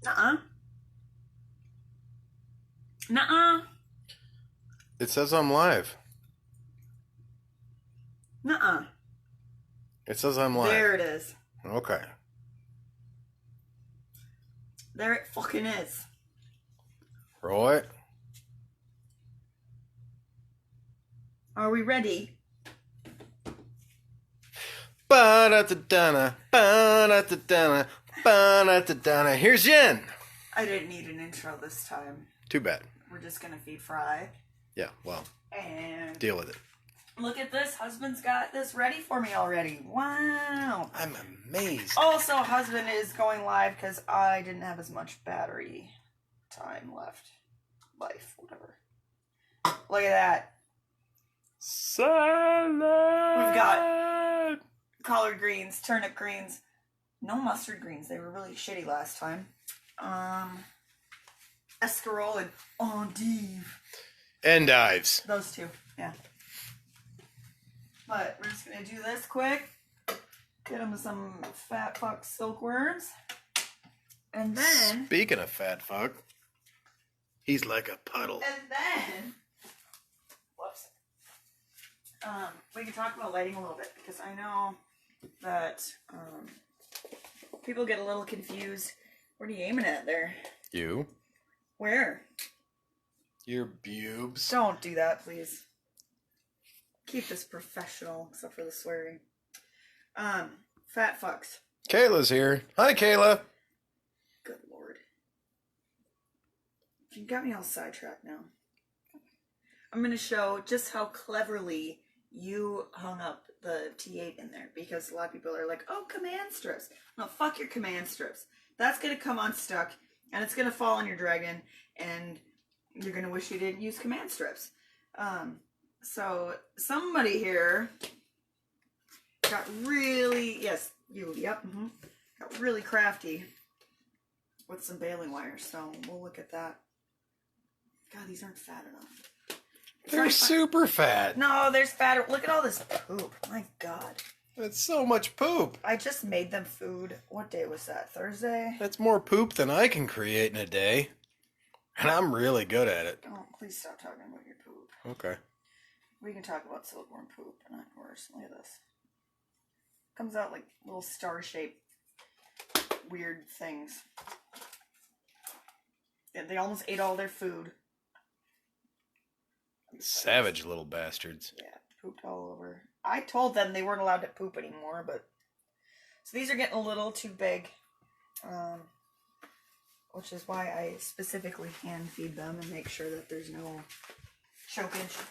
Nuh-uh. Nuh-uh. It says I'm live. Nuh-uh. It says I'm live. There it is. Okay. There it fucking is. Roll it. Are we ready? Ba-da-da-da-na, ba-da-da-da-na, ba-da-da-da-na. Here's Jen. I didn't need an intro this time. Too bad. We're just gonna feed Fry. Yeah, well, And deal with it. look at this. Husband's got this ready for me already. Wow. I'm amazed. Also, husband is going live because I didn't have as much battery time left. Life, whatever. Look at that. Salad. We've got collard greens, turnip greens, no mustard greens. They were really shitty last time. Escarole and endive. Endives. Those two, yeah. But we're just gonna do this quick. Get them some fat fuck silkworms. And then... Speaking of fat fuck, he's like a puddle. And then... Whoops. We can talk about lighting a little bit, because I know that people get a little confused. What are you aiming at there? You? Where? Your bubes. Don't do that, please. Keep this professional, except for the swearing. Fat fucks. Kayla's here. Hi, Kayla. Good lord. You got me all sidetracked now. I'm going to show just how cleverly you hung up the T8 in there, because a lot of people are like, oh, command strips. No, fuck your command strips. That's going to come unstuck, and it's going to fall on your dragon, and you're going to wish you didn't use command strips. So somebody here got really, yes, you, yep, got really crafty with some baling wire, so we'll look at that. God, these aren't fat enough. They're super fat. No, there's fatter. Look at all this poop. My God. That's so much poop. I just made them food. What day was that? Thursday? That's more poop than I can create in a day. And I'm really good at it. Oh, please stop talking about your poop. Okay. We can talk about silkworm poop, but not worse. Look at this. Comes out like little star-shaped weird things. Yeah, they almost ate all their food. Savage little bastards. Yeah, pooped all over. I told them they weren't allowed to poop anymore, but... So these are getting a little too big. Which is why I specifically hand feed them and make sure that there's no chokage.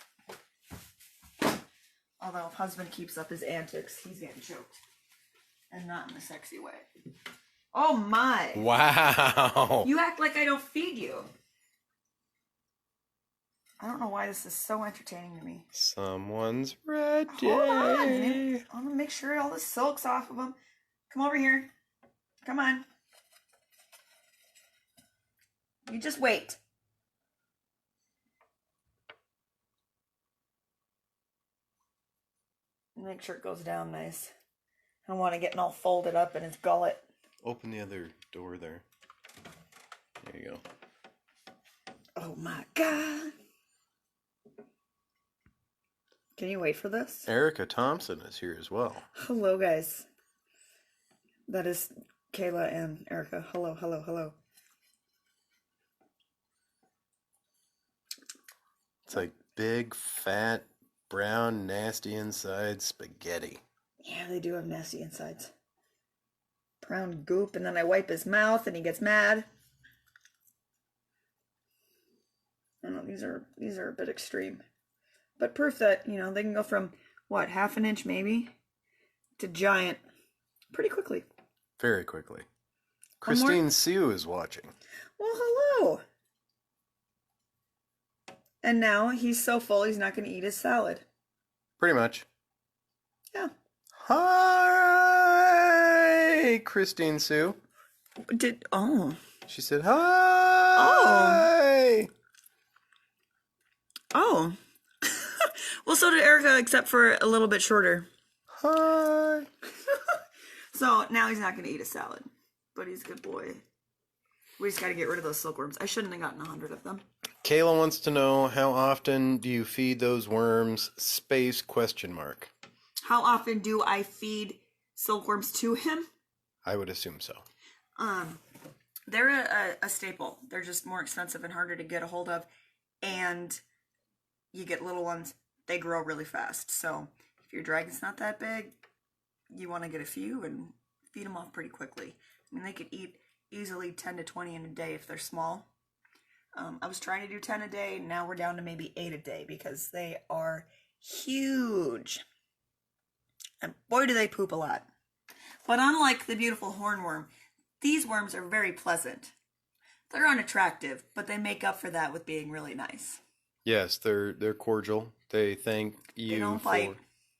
Although if husband keeps up his antics, he's getting choked. And not in a sexy way. Oh my! Wow! You act like I don't feed you. I don't know why this is so entertaining to me. Someone's ready. Hold on. I'm gonna make sure all the silk's off of them. Come over here. Come on. You just wait. Make sure it goes down nice. I don't want to get all folded up in his gullet. Open the other door there. There you go. Oh my God. Can you wait for this? Erica Thompson is here as well. Hello, guys. That is Kayla and Erica. Hello, hello, hello. It's like big, fat, brown, nasty inside spaghetti. Yeah, they do have nasty insides. Brown goop, and then I wipe his mouth and he gets mad. I don't know, these are a bit extreme. But proof that, you know, they can go from, what, half an inch maybe, to giant pretty quickly. Very quickly. Christine Sue is watching. Well, hello. And now he's so full he's not going to eat his salad. Pretty much. Yeah. Hi, Christine Sue. She said, hi. Oh. Well, so did Erica, except for a little bit shorter. Hi. So now he's not going to eat a salad, but he's a good boy. We just got to get rid of those silkworms. I shouldn't have gotten 100 of them. Kayla wants to know, how often do you feed those worms? How often do I feed silkworms to him? I would assume so. They're a staple. They're just more expensive and harder to get a hold of. And you get little ones, they grow really fast. So if your dragon's not that big, you want to get a few and feed them off pretty quickly. I mean, they could eat easily 10 to 20 in a day if they're small. I was trying to do 10 a day. Now we're down to maybe 8 a day because they are huge. And boy, do they poop a lot. But unlike the beautiful hornworm, these worms are very pleasant. They're unattractive, but they make up for that with being really nice. Yes, they're cordial. They thank you They don't bite.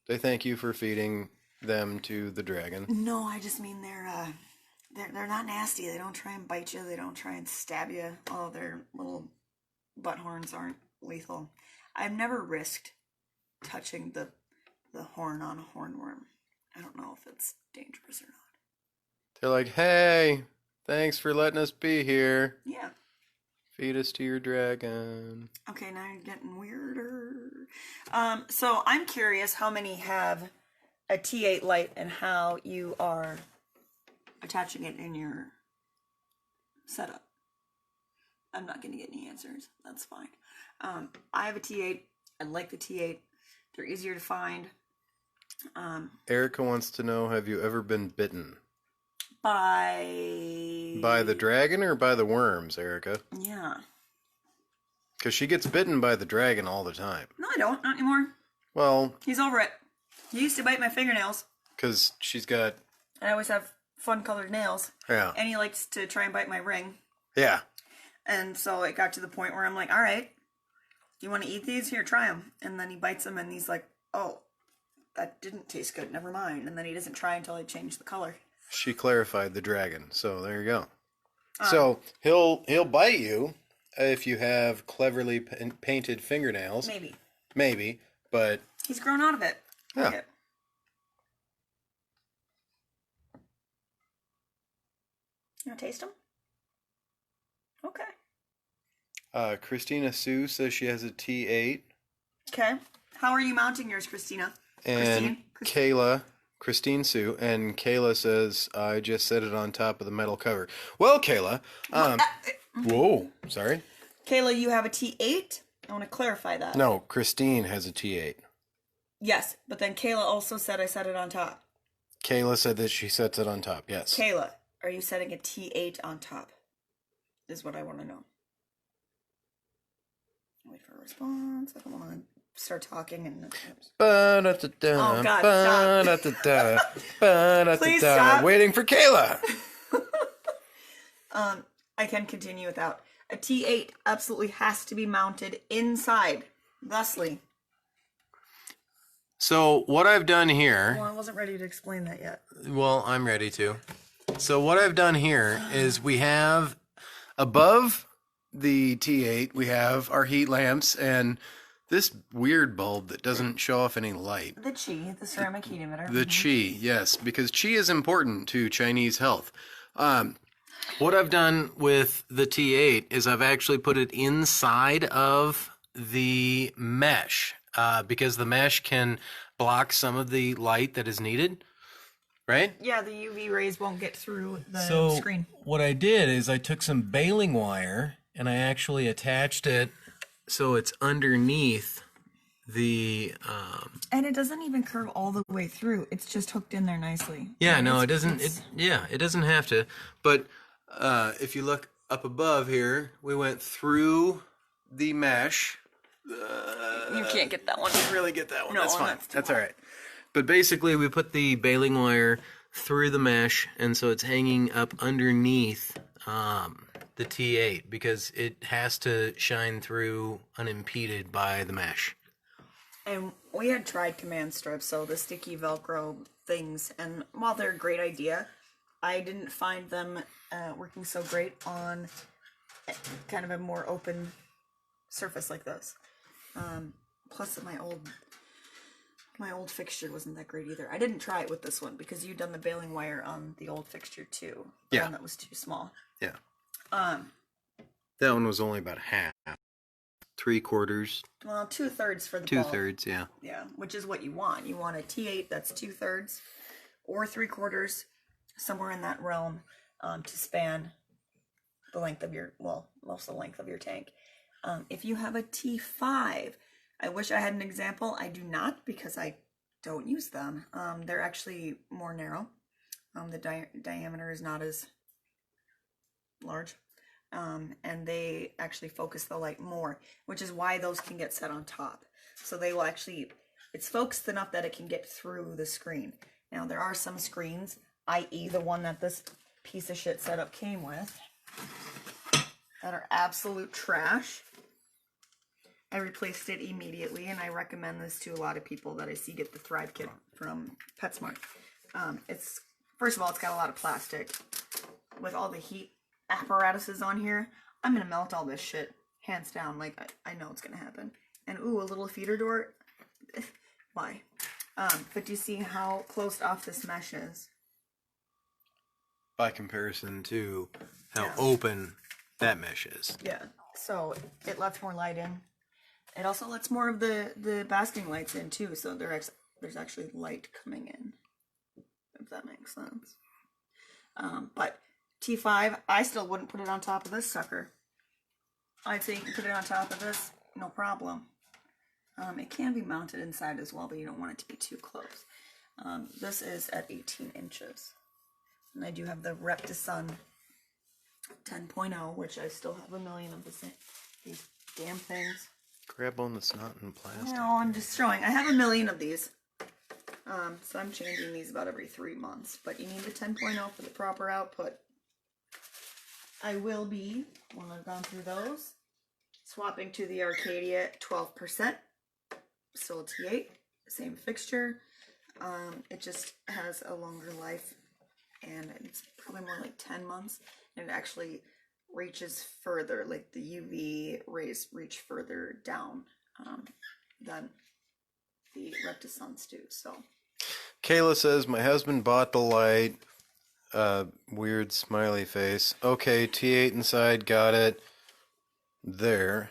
They thank you for feeding them to the dragon. No, I just mean they're not nasty. They don't try and bite you. They don't try and stab you. Oh, their little butt horns aren't lethal. I've never risked touching the horn on a hornworm. I don't know if it's dangerous or not. They're like, hey, thanks for letting us be here. Yeah. Feed us to your dragon. Okay, now you're getting weirder. So I'm curious how many have a T8 light and how you are attaching it in your setup. I'm not going to get any answers. That's fine. I have a T8. I like the T8. They're easier to find. Erica wants to know, have you ever been bitten? By the dragon or by the worms, Erica? Yeah. Because she gets bitten by the dragon all the time. No, I don't. Not anymore. Well... He's over it. He used to bite my fingernails. Because she's got... I always have fun colored nails. Yeah. And he likes to try and bite my ring. Yeah. And so it got to the point where I'm like, all right, do you want to eat these? Here, try them. And then he bites them and he's like, oh, that didn't taste good. Never mind. And then he doesn't try until I change the color. She clarified the dragon, so there you go. So he'll bite you if you have cleverly painted fingernails. Maybe, but he's grown out of it. Yeah. Look it. You want to taste them? Okay. Christina Sue says she has a T8. Okay. How are you mounting yours, Christina? And Christine Sue, and Kayla says, I just set it on top of the metal cover. Well, Kayla, whoa, sorry. Kayla, you have a T8? I want to clarify that. No, Christine has a T8. Yes, but then Kayla also said I set it on top. Kayla said that she sets it on top, yes. Kayla, are you setting a T8 on top? Is what I want to know. Wait for a response. I don't want to start talking and... Oh, God, stop. Please stop. Waiting for Kayla. I can continue without. A T8 absolutely has to be mounted inside. Thusly. So what I've done here... Well, I wasn't ready to explain that yet. Well, I'm ready to. So what I've done here is we have above the T8, we have our heat lamps and this weird bulb that doesn't show off any light. The Qi, the ceramic heat emitter. The Qi, yes, because Qi is important to Chinese health. What I've done with the T8 is I've actually put it inside of the mesh because the mesh can block some of the light that is needed, right? Yeah, the UV rays won't get through the screen. What I did is I took some baling wire and I actually attached it so it's underneath the... And it doesn't even curve all the way through. It's just hooked in there nicely. Yeah, no, it doesn't. It doesn't have to. But if you look up above here, we went through the mesh. You can't get that one. Can't really get that one. No, that's fine. that's all right. But basically, we put the baling wire through the mesh, and so it's hanging up underneath the T8 because it has to shine through unimpeded by the mesh. And we had tried command strips, so the sticky Velcro things, and while they're a great idea, I didn't find them working so great on kind of a more open surface like this. Plus, my old fixture wasn't that great either. I didn't try it with this one because you'd done the baling wire on the old fixture too. The one that was too small. Yeah. That one was only about half. 3/4. Well, 2/3 for the Two bulb. thirds, yeah. Yeah, which is what you want. You want a T8 that's 2/3 or 3/4, somewhere in that realm, to span the length of your, well, most of the length of your tank. If you have a T5, I wish I had an example. I do not, because I don't use them. They're actually more narrow. The diameter is not as large. And they actually focus the light more, which is why those can get set on top. So they will actually, it's focused enough that it can get through the screen. Now there are some screens, i.e. the one that this piece of shit setup came with, that are absolute trash. I replaced it immediately, and I recommend this to a lot of people that I see get the Thrive Kit from PetSmart. It's, first of all, it's got a lot of plastic. With all the heat apparatuses on here, I'm gonna melt all this shit, hands down. Like, I know it's gonna happen. And ooh, a little feeder door. Why? But do you see how closed off this mesh is? By comparison to how open that mesh is. Yeah. So it lets more light in. It also lets more of the basking lights in too. So there's actually light coming in, if that makes sense. But T5, I still wouldn't put it on top of this sucker. I'd say you can put it on top of this, no problem. It can be mounted inside as well, but you don't want it to be too close. This is at 18 inches. And I do have the Reptisun 10.0, which I still have a million of these damn things. Grab one that's not in plastic. No, I'm just showing. I have a million of these. So I'm changing these about every 3 months. But you need the 10.0 for the proper output. I will be, when I've gone through those, swapping to the Arcadia 12%. Still a T8, same fixture. It just has a longer life, and it's probably more like 10 months. And it actually reaches further, like the UV rays reach further down than the Reptisuns do. So Kayla says, my husband bought the light. Weird smiley face. Okay, T8 inside, got it. There.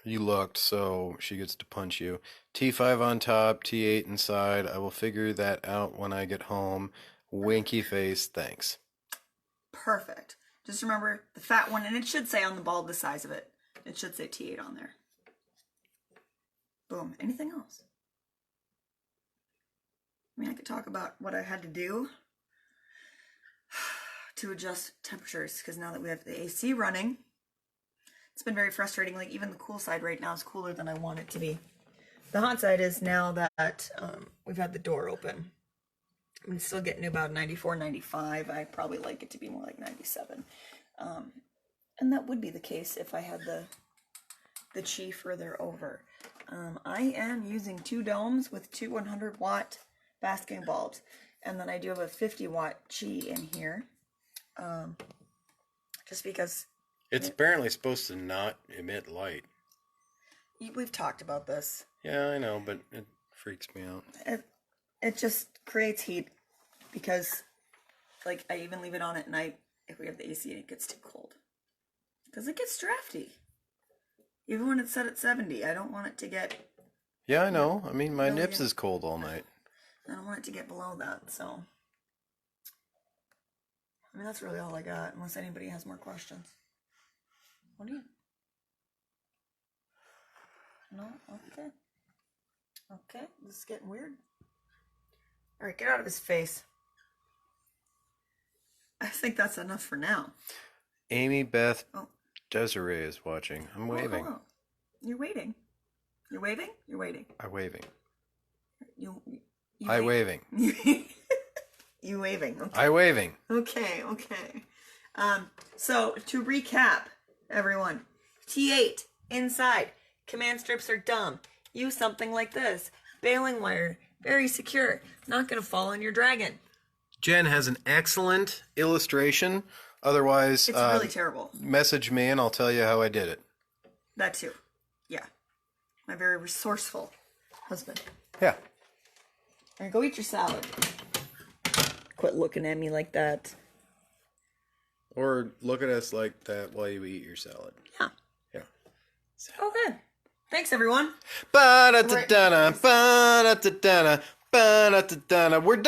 You looked, so she gets to punch you. T5 on top, T8 inside. I will figure that out when I get home. Winky face, thanks. perfect. Just remember the fat one, and it should say on the bulb the size of it. It should say T8 on there. Boom. Anything else? I mean, I could talk about what I had to do to adjust temperatures, because now that we have the AC running, it's been very frustrating. Like, even the cool side right now is cooler than I want it to be. The hot side is now that we've had the door open. I'm still getting to about 94, 95. I probably like it to be more like 97. And that would be the case if I had the Qi further over. I am using 2 domes with 2 100-watt basking bulbs. And then I do have a 50-watt Qi in here. Just because... It's apparently supposed to not emit light. We've talked about this. Yeah, I know, but it freaks me out. It just creates heat because, like, I even leave it on at night if we have the AC and it gets too cold. Because it gets drafty. Even when it's set at 70, I don't want it to get... Yeah, I know. I mean, my nips is cold all night. I don't want it to get below that, so... I mean, that's really all I got, unless anybody has more questions. What do you... No? Okay. Okay, this is getting weird. Alright, get out of his face. I think that's enough for now. Amy Beth Desiree is watching. I'm waving. Oh, you're waiting. You're waving? You're waiting. I'm waving. You I waving. You waving. Okay. I waving. Okay, okay. So, to recap, everyone. T8, inside. Command strips are dumb. Use something like this. Baling wire. Very secure. Not going to fall on your dragon. Jen has an excellent illustration. Otherwise, It's really terrible. Message me and I'll tell you how I did it. That too. Yeah. My very resourceful husband. Yeah. All right, go eat your salad. Quit looking at me like that. Or look at us like that while you eat your salad. Yeah. Yeah. Oh, good. Thanks, everyone. Ba-da-da-da-da, ba-da-da-da-da, ba-da-da-da. We're done.